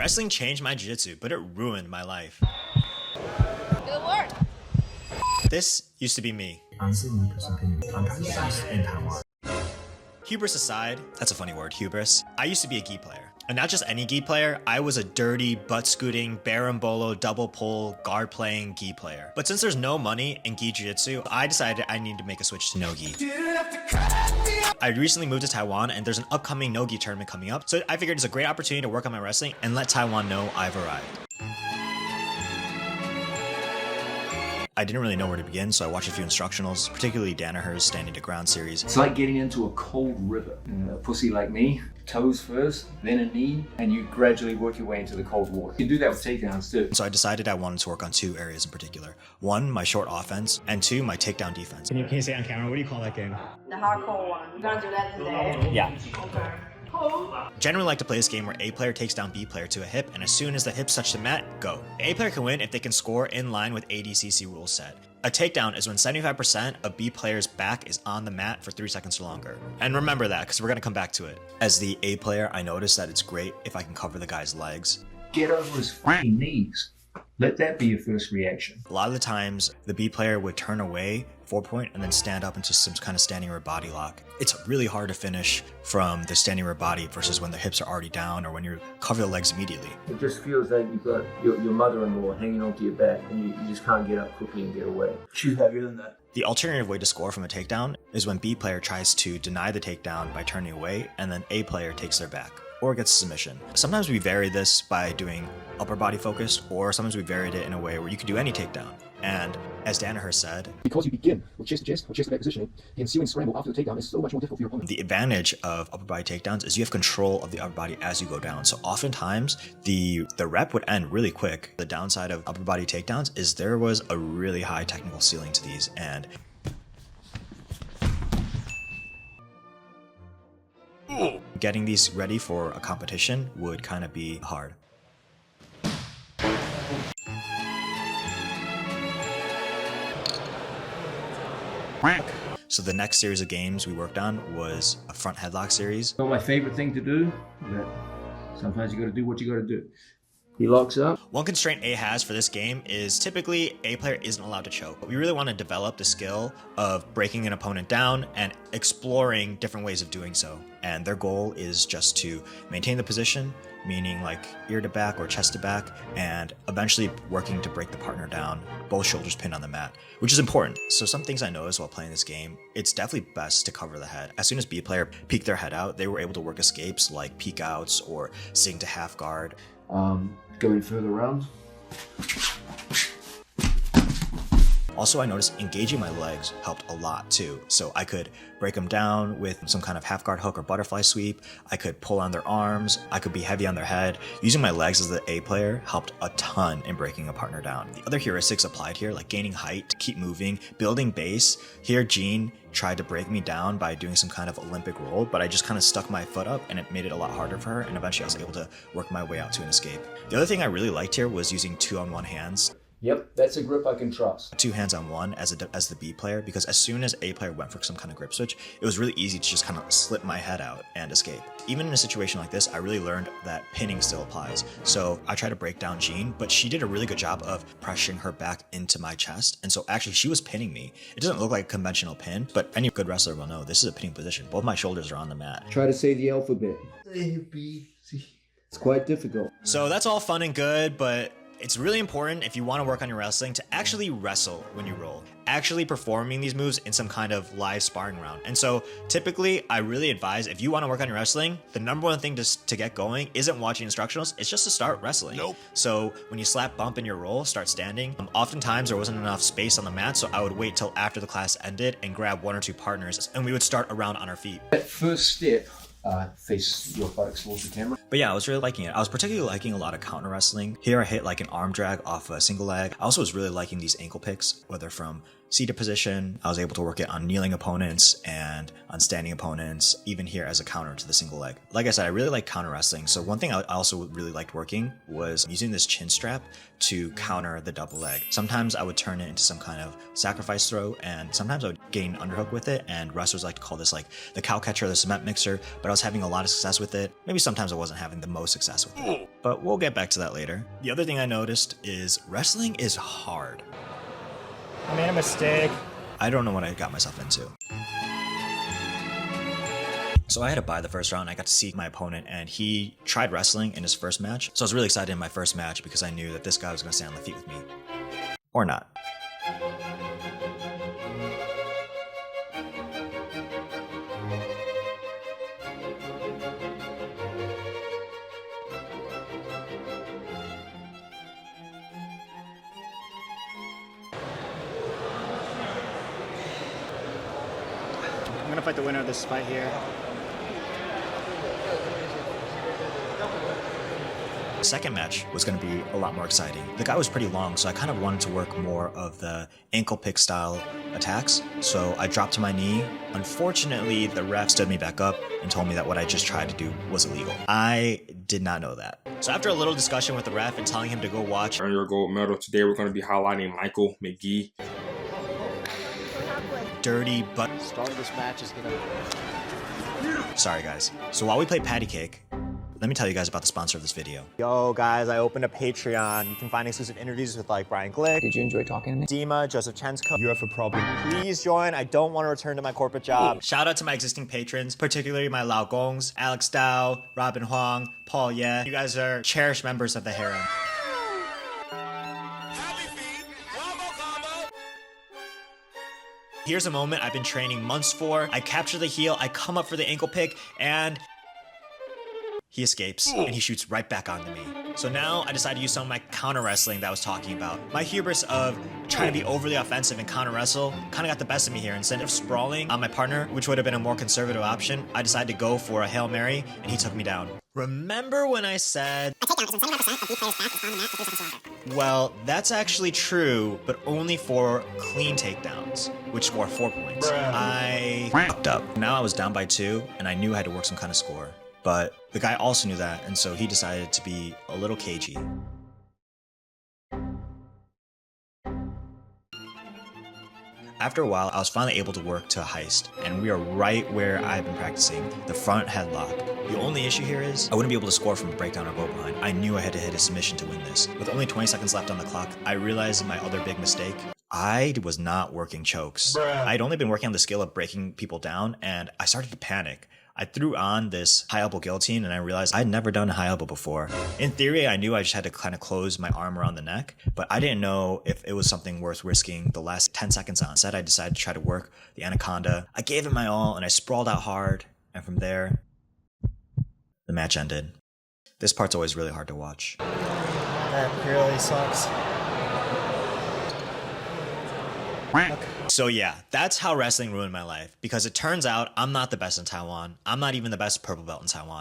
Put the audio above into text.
Wrestling changed my jiu-jitsu, but it ruined my life. Good work. This used to be me. Honestly, my personal opinion, I'm probably the best in Taiwan. Hubris aside, that's a funny word, hubris. I used to be a gi player. And not just any gi player, I was a dirty, butt-scooting, berimbolo, double pull, guard-playing gi player. But since there's no money in gi jiu-jitsu, I decided I need to make a switch to no-gi. I recently moved to Taiwan and there's an upcoming no-gi tournament coming up, so I figured it's a great opportunity to work on my wrestling and let Taiwan know I've arrived. I didn't really know where to begin, so I watched a few instructionals, particularly Danaher's Standing to Ground series. It's like getting into a cold river. A pussy like me, toes first, then a knee, and you gradually work your way into the cold water. You can do that with takedowns too. So I decided I wanted to work on two areas in particular. One, my short offense, and two, my takedown defense. Can you say on camera, what do you call that game? The hardcore one. We're gonna do that today. Yeah. Okay. Generally like to play this game where A player takes down B player to a hip, and as soon as the hips touch the mat, go. A player can win if they can score in line with ADCC rule set. A takedown is when 75% of B player's back is on the mat for 3 seconds or longer. And remember that, because we're going to come back to it. As the A player, I noticed that it's great if I can cover the guy's legs. Get over his fucking knees. Let that be your first reaction. A lot of the times, the B player would turn away, 4-point, and then stand up into some kind of standing rear body lock. It's really hard to finish from the standing rear body versus when the hips are already down or when you cover the legs immediately. It just feels like you've got your mother-in-law hanging onto your back and you just can't get up quickly and get away. She's heavier than that. The alternative way to score from a takedown is when B player tries to deny the takedown by turning away and then A player takes their back or gets a submission. Sometimes we vary this by doing upper body focused, or sometimes we varied it in a way where you could do any takedown. And as Danaher said, because you begin with chest to chest or chest to back positioning, the ensuing scramble after the takedown is so much more difficult for your opponent. The advantage of upper body takedowns is you have control of the upper body as you go down. So oftentimes the rep would end really quick. The downside of upper body takedowns is there was a really high technical ceiling to these, and getting these ready for a competition would kind of be hard. So the next series of games we worked on was a front headlock series. Not my favorite thing to do, but sometimes you gotta do what you gotta do. He locks up. One constraint A has for this game is typically A player isn't allowed to choke. But we really want to develop the skill of breaking an opponent down and exploring different ways of doing so. And their goal is just to maintain the position, meaning like ear to back or chest to back, and eventually working to break the partner down, both shoulders pinned on the mat, which is important. So some things I noticed while playing this game, it's definitely best to cover the head. As soon as B player peeked their head out, they were able to work escapes like peek outs or sitting to half guard. Going further around. Also, I noticed engaging my legs helped a lot too. So I could break them down with some kind of half guard hook or butterfly sweep. I could pull on their arms. I could be heavy on their head. Using my legs as the A player helped a ton in breaking a partner down. The other heuristics applied here, like gaining height to keep moving, building base. Here, Gene tried to break me down by doing some kind of Olympic roll, but I just kind of stuck my foot up and it made it a lot harder for her, and eventually I was able to work my way out to an escape. The other thing I really liked here was using 2-on-1 hands. Yep, that's a grip I can trust. 2 hands on 1 as the B player, because as soon as A player went for some kind of grip switch, it was really easy to just kind of slip my head out and escape. Even in a situation like this, I really learned that pinning still applies. So I tried to break down Jean, but she did a really good job of pressuring her back into my chest. And so actually she was pinning me. It doesn't look like a conventional pin, but any good wrestler will know this is a pinning position. Both my shoulders are on the mat. Try to say the alphabet. A, B, C. It's quite difficult. So that's all fun and good, but it's really important if you want to work on your wrestling to actually wrestle when you roll, actually performing these moves in some kind of live sparring round. And so typically I really advise, if you want to work on your wrestling, the number one thing to get going isn't watching instructionals, it's just to start wrestling. Nope. So when you slap bump in your roll, start standing. Oftentimes there wasn't enough space on the mat, so I would wait till after the class ended and grab 1 or 2 partners, and we would start a round on our feet. That first step, face your buttocks towards the camera. But yeah, I was really liking it. I was particularly liking a lot of counter wrestling. Here I hit like an arm drag off a single leg. I also was really liking these ankle picks, whether from seated position. I was able to work it on kneeling opponents and on standing opponents, even here as a counter to the single leg. Like I said, I really like counter wrestling. So one thing I also really liked working was using this chin strap to counter the double leg. Sometimes I would turn it into some kind of sacrifice throw, and sometimes I would gain underhook with it, and wrestlers like to call this like the cow catcher or the cement mixer, but I was having a lot of success with it. Maybe sometimes I wasn't having the most success with it, but we'll get back to that later. The other thing I noticed is wrestling is hard. I made a mistake. I don't know what I got myself into. So I had to buy the first round. I got to see my opponent, and he tried wrestling in his first match. So I was really excited in my first match because I knew that this guy was going to stand on the feet with me. Or not. I'm gonna fight the winner of this fight here. The second match was going to be a lot more exciting. The guy was pretty long, so I kind of wanted to work more of the ankle pick style attacks. So I dropped to my knee. Unfortunately, the ref stood me back up and told me that what I just tried to do was illegal. I did not know that. So after a little discussion with the ref and telling him to go watch Earn your gold medal. Today we're going to be highlighting Michael McGee. dirty but Start of this match is gonna. sorry guys. So while we play patty cake, let me tell you guys about the sponsor of this video. Yo guys, I opened a Patreon. You can find exclusive interviews with like Brian Glick, Did you enjoy talking to me? Dima, Joseph Chensko. You have a problem. Please join. I don't want to return to my corporate job. Shout out to my existing patrons, particularly my Lao Gongs, Alex Dow, Robin Huang, Paul Ye. You guys are cherished members of the harem. Here's a moment I've been training months for. I capture the heel, I come up for the ankle pick, and he escapes, and he shoots right back onto me. So now I decided to use some of my counter wrestling that I was talking about. My hubris of trying to be overly offensive and counter wrestle kind of got the best of me here. Instead of sprawling on my partner, which would have been a more conservative option, I decided to go for a Hail Mary, and he took me down. Remember when I said, well, that's actually true, but only for clean takedowns, which score 4 points. I fucked up. Now I was down by 2, and I knew I had to work some kind of score. But the guy also knew that, and so he decided to be a little cagey. After a while, I was finally able to work to a heist, and we are right where I've been practicing, the front headlock. The only issue here is, I wouldn't be able to score from a breakdown or go behind. I knew I had to hit a submission to win this. With only 20 seconds left on the clock, I realized my other big mistake. I was not working chokes. I'd only been working on the skill of breaking people down, and I started to panic. I threw on this high elbow guillotine, and I realized I'd never done a high elbow before. In theory, I knew I just had to kind of close my arm around the neck, but I didn't know if it was something worth risking the last 10 seconds on. Instead, I decided to try to work the anaconda. I gave it my all, and I sprawled out hard, and from there, the match ended. This part's always really hard to watch. That really sucks. So yeah, that's how wrestling ruined my life, because it turns out I'm not the best in Taiwan. I'm not even the best purple belt in Taiwan.